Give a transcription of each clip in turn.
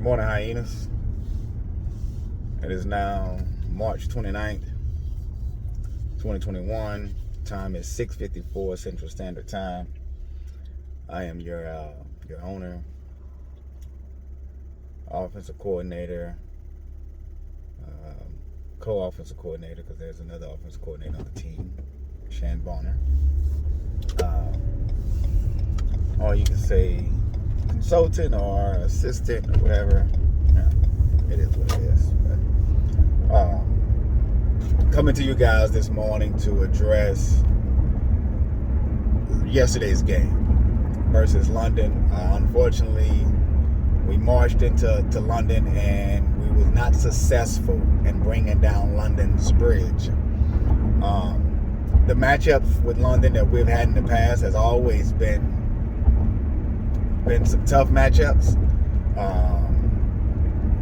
Morning, hyenas. It is now March 29th, 2021. Time is 6:54 Central Standard Time. I am your owner, offensive coordinator, co-offensive coordinator, because there's another offensive coordinator on the team, Shan Bonner. Or you can say consultant or assistant or whatever. Yeah, it is what it is. But, coming to you guys this morning to address yesterday's game versus London. Unfortunately, we marched into London and we was not successful in bringing down London's bridge. The matchups with London that we've had in the past has always been some tough matchups.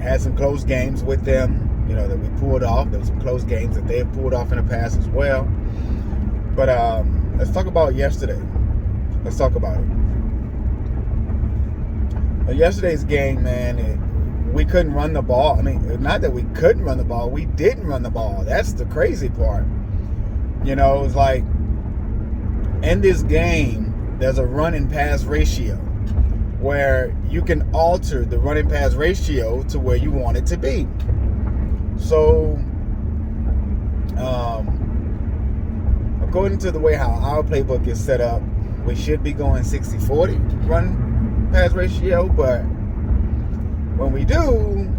Had some close games with them, that we pulled off. There were some close games that they have pulled off in the past as well. But let's talk about yesterday. Let's talk about it. Yesterday's game, man, we couldn't run the ball. I mean, not that we couldn't run the ball. We didn't run the ball. That's the crazy part. It's like in this game, there's a run and pass ratio where you can alter the running pass ratio to where you want it to be. So, according to the way how our playbook is set up, we should be going 60-40 run pass ratio, but when we do,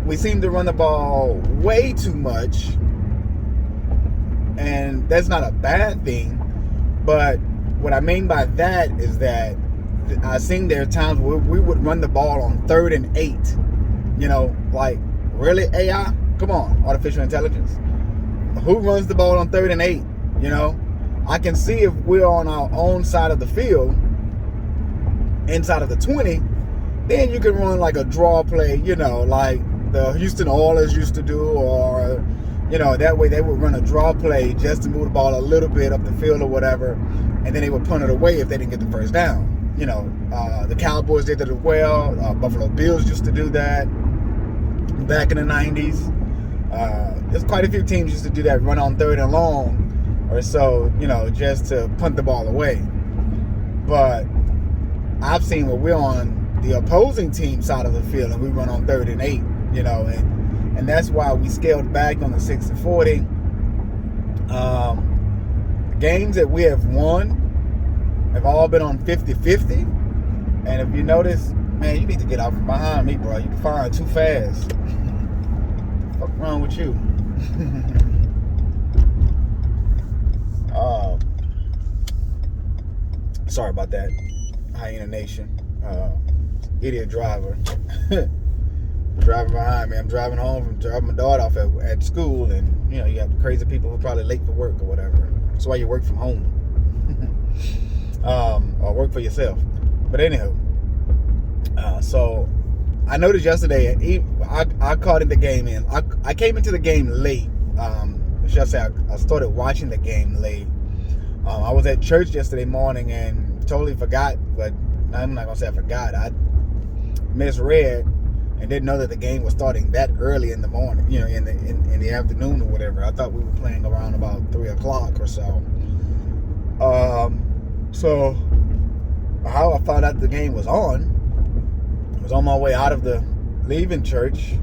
we seem to run the ball way too much, and that's not a bad thing. But what I mean by that is that I seen there are times where we would run the ball on 3rd and 8. Like, really, AI? Come on, artificial intelligence. Who runs the ball on 3rd and 8? I can see if we're on our own side of the field, inside of the 20, then you can run like a draw play, like the Houston Oilers used to do, or, that way they would run a draw play just to move the ball a little bit up the field or whatever, and then they would punt it away if they didn't get the first down. The Cowboys did it as well. Buffalo Bills used to do that back in the 90s. There's quite a few teams used to do that, run on 3rd and long or so, just to punt the ball away. But I've seen where we're on the opposing team side of the field and we run on 3rd and 8, and that's why we scaled back on the 60-40. Games that we have won have all been on 50-50. And if you notice, man, you need to get out from behind me, bro. You're firing too fast. What's wrong with you? Sorry about that, Hyena Nation. Idiot driver. Driving behind me. I'm driving home from dropping my daughter off at school, and you have crazy people who are probably late for work or whatever. That's why you work from home. Or work for yourself. But anywho, so I noticed yesterday, I caught in the game in. I came into the game late. Should I say I started watching the game late. I was at church yesterday morning and totally forgot, but I'm not gonna say I forgot. I misread and didn't know that the game was starting that early in the morning, in the afternoon or whatever. I thought we were playing around about 3 o'clock or so. So how I found out the game was on, I was on my way out of leaving church,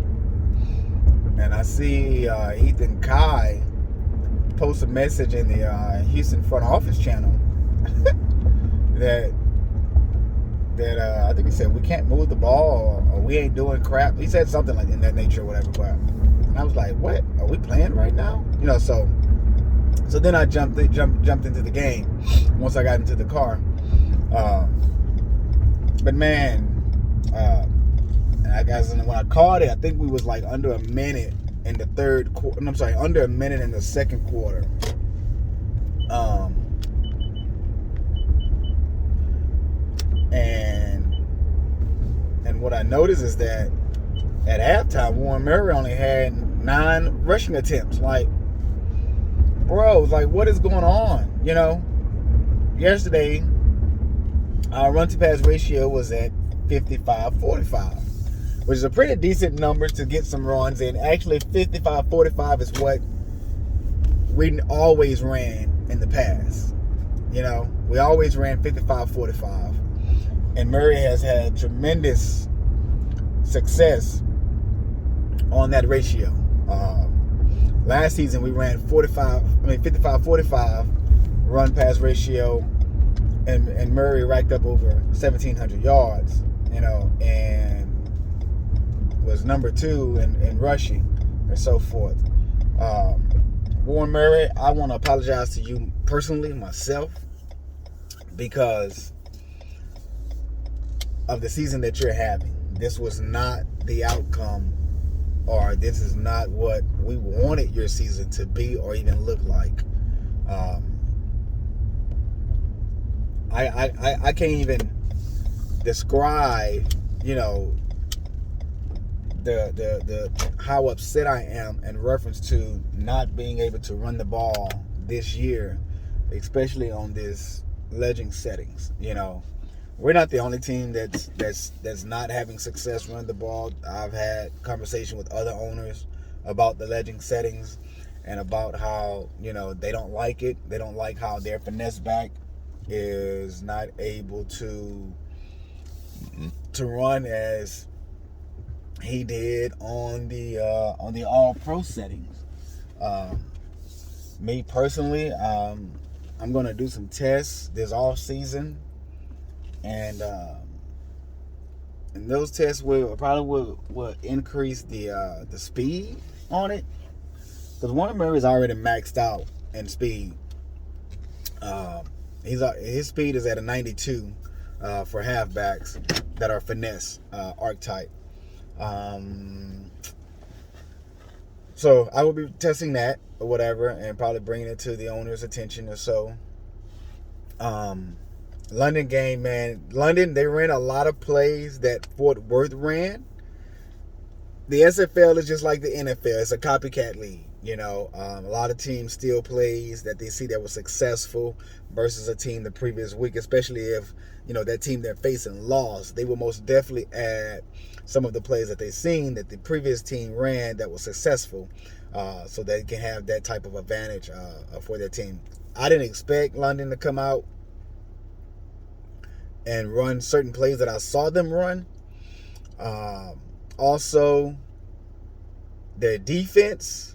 and I see Ethan Kai post a message in the Houston front office channel that I think he said we can't move the ball, or we ain't doing crap. He said something like in that nature or whatever. But I was like, what? Are we playing right now? So then I jumped into the game once I got into the car. But man, I guess when I caught it, I think we was like under a minute in the third quarter. I'm sorry, under a minute in the second quarter. And what I noticed is that at halftime, Warren Murray only had 9 rushing attempts. Like, bro, like, what is going on? Yesterday, our run to pass ratio was at 55-45. which is a pretty decent number to get some runs in. Actually, 55-45 is what we always ran in the past. We always ran 55-45. And Murray has had tremendous success on that ratio. Last season we ran 55-45 run pass ratio, and Murray racked up over 1,700 yards, and was number 2 in rushing and so forth. Warren Murray, I want to apologize to you personally, myself, because of the season that you're having. This was not the outcome, or this is not what we wanted your season to be or even look like. I can't even describe, the how upset I am in reference to not being able to run the ball this year, especially on this legend settings. We're not the only team that's not having success running the ball. I've had conversation with other owners about the legend settings and about how, they don't like it. They don't like how their finesse back is not able to run as he did on the all-pro settings. Me personally, I'm going to do some tests this off season. And those tests will increase the speed on it, because Warren Murray's already maxed out in speed. His speed is at a 92 for halfbacks that are finesse archetype. So I will be testing that or whatever, and probably bringing it to the owner's attention or so. London game, man. London, they ran a lot of plays that Fort Worth ran. The SFL is just like the NFL. It's a copycat league. A lot of teams steal plays that they see that was successful versus a team the previous week, especially if, that team they're facing lost. They will most definitely add some of the plays that they've seen that the previous team ran that was successful, so they can have that type of advantage for their team. I didn't expect London to come out and run certain plays that I saw them run. Also, their defense.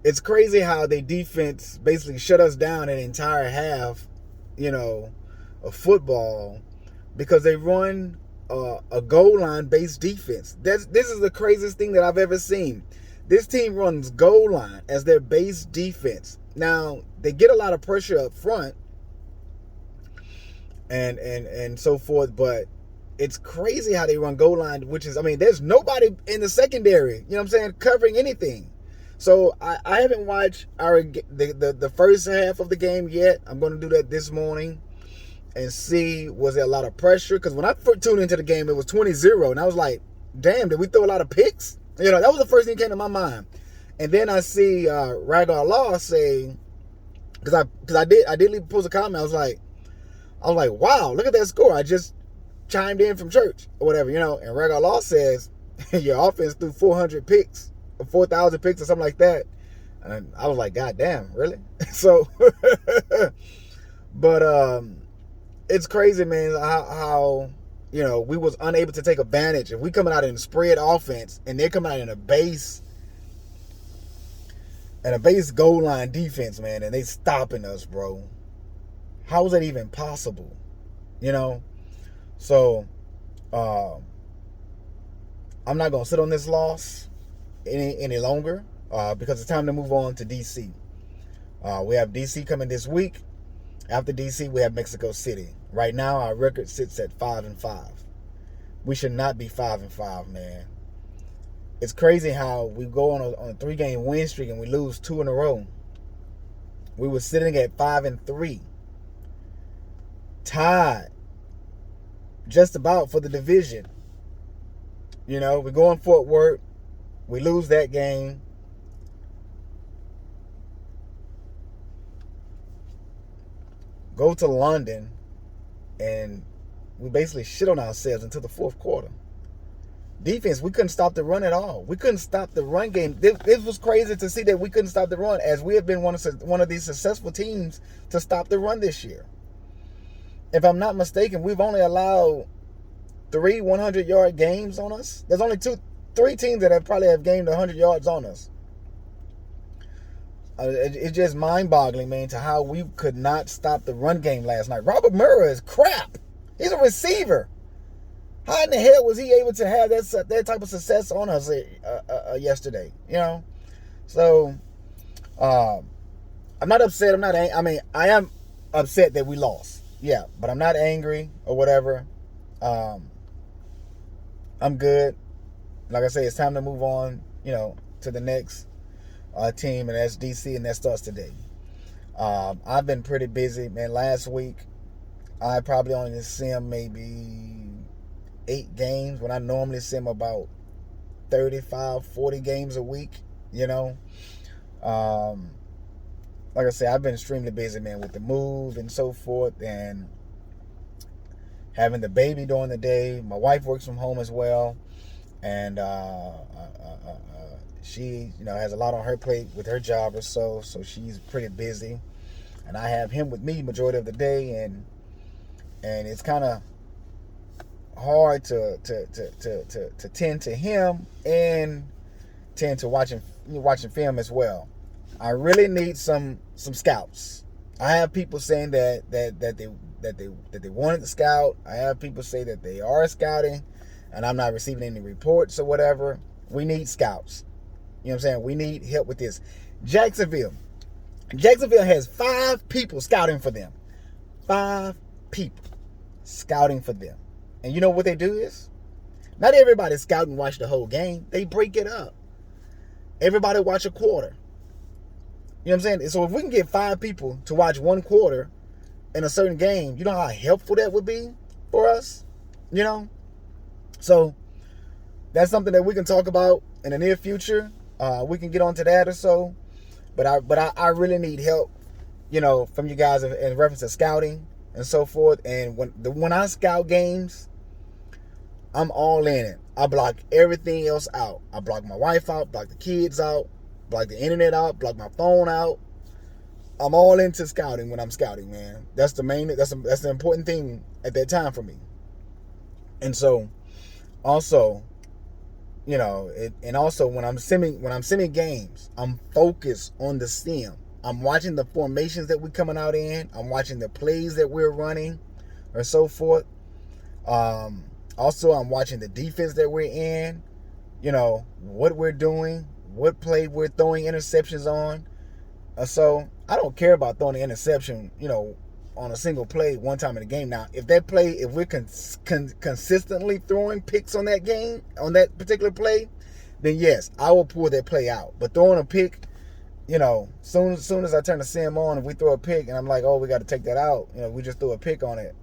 It's crazy how their defense basically shut us down an entire half, of football, because they run a goal line based defense. This is the craziest thing that I've ever seen. This team runs goal line as their base defense. Now, they get a lot of pressure up front and so forth, but it's crazy how they run goal line, which is, there's nobody in the secondary, covering anything. So I haven't watched the first half of the game yet. I'm going to do that this morning and see, was there a lot of pressure? Because when I first tuned into the game, it was 20-0, and I was like, damn, did we throw a lot of picks? That was the first thing that came to my mind. And then I see Ragar Law say, because I did post a comment. I was like, wow, look at that score. I just chimed in from church or whatever, and Ragar Law says your offense threw 400 picks or 4,000 picks or something like that. And I was like, God damn, really? So, but it's crazy, man, how we was unable to take advantage. If we coming out in spread offense and they're coming out in a base goal line defense, man, and they stopping us, bro. How is that even possible? So I'm not gonna sit on this loss any longer, because it's time to move on to DC. We have DC coming this week. After DC, we have Mexico City. Right now, our record sits at 5-5. We should not be 5-5, man. It's crazy how we go on a 3-game win streak and we lose 2 in a row. We were sitting at 5-3, tied just about for the division. We go in Fort Worth, we lose that game. Go to London, and we basically shit on ourselves until the fourth quarter. Defense, we couldn't stop the run at all. We couldn't stop the run game. This was crazy to see that we couldn't stop the run, as we have been one of these successful teams to stop the run this year. If I'm not mistaken, we've only allowed 3 100-yard games on us. There's only 3 teams that probably have gained 100 yards on us. It's just mind-boggling, man, to how we could not stop the run game last night. Robert Murray is crap. He's a receiver. How in the hell was he able to have that type of success on us yesterday? You know, so I'm not upset. I am upset that we lost. Yeah, but I'm not angry or whatever. I'm good. Like I say, it's time to move on. You know, to the next team, and that's DC, and that starts today. I've been pretty busy, man. Last week, I probably only sim maybe 8 games when I normally sim about 35, 40 games a week, you know. Like I said, I've been extremely busy, man, with the move and so forth, and having the baby during the day. My wife works from home as well, and she, you know, has a lot on her plate with her job or so she's pretty busy, and I have him with me majority of the day, and it's kind of hard to tend to him and tend to watching film as well. I really need some scouts. I have people saying that they wanted to scout. I have people say that they are scouting, and I'm not receiving any reports or whatever. We need scouts. You know what I'm saying? We need help with this. Jacksonville has 5 people scouting for them. 5 people scouting for them. And you know what they do is? Not everybody scout and watch the whole game. They break it up. Everybody watch a quarter. You know what I'm saying? So if we can get 5 people to watch 1 quarter in a certain game, you know how helpful that would be for us? You know? So that's something that we can talk about in the near future. We can get onto that or so. But I really need help, you know, from you guys in reference to scouting and so forth. And when I scout games, I'm all in it. I block everything else out. I block my wife out, block the kids out, block the internet out, block my phone out. I'm all into scouting when I'm scouting, man. That's the important thing at that time for me. And so, also, you know, and also when I'm simming games, I'm focused on the sim. I'm watching the formations that we're coming out in. I'm watching the plays that we're running, or so forth. Also, I'm watching the defense that we're in. You know, what we're doing, what play we're throwing interceptions on. So I don't care about throwing an interception, you know, on a single play one time in the game. Now, if we're consistently throwing picks on that game, on that particular play, then yes, I will pull that play out. But throwing a pick, you know, soon as I turn the sim on and we throw a pick and I'm like, oh, we got to take that out. You know, we just threw a pick on it.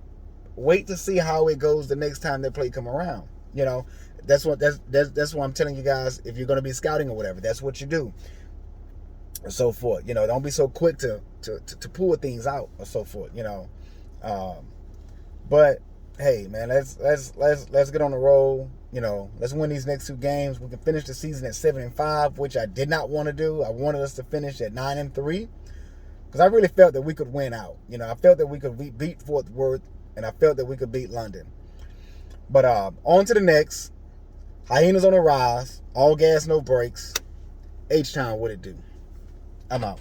Wait to see how it goes the next time that play come around. You know, that's what I'm telling you guys. If you're going to be scouting or whatever, that's what you do, and so forth. You know, don't be so quick to pull things out or so forth. You know, but hey, man, let's get on the roll. You know, let's win these next 2 games. We can finish the season at 7-5, which I did not want to do. I wanted us to finish at 9-3 because I really felt that we could win out. You know, I felt that we could beat Fort Worth, and I felt that we could beat London. But on to the next. Hyenas on the rise. All gas, no brakes. H-Town, what it do? I'm out.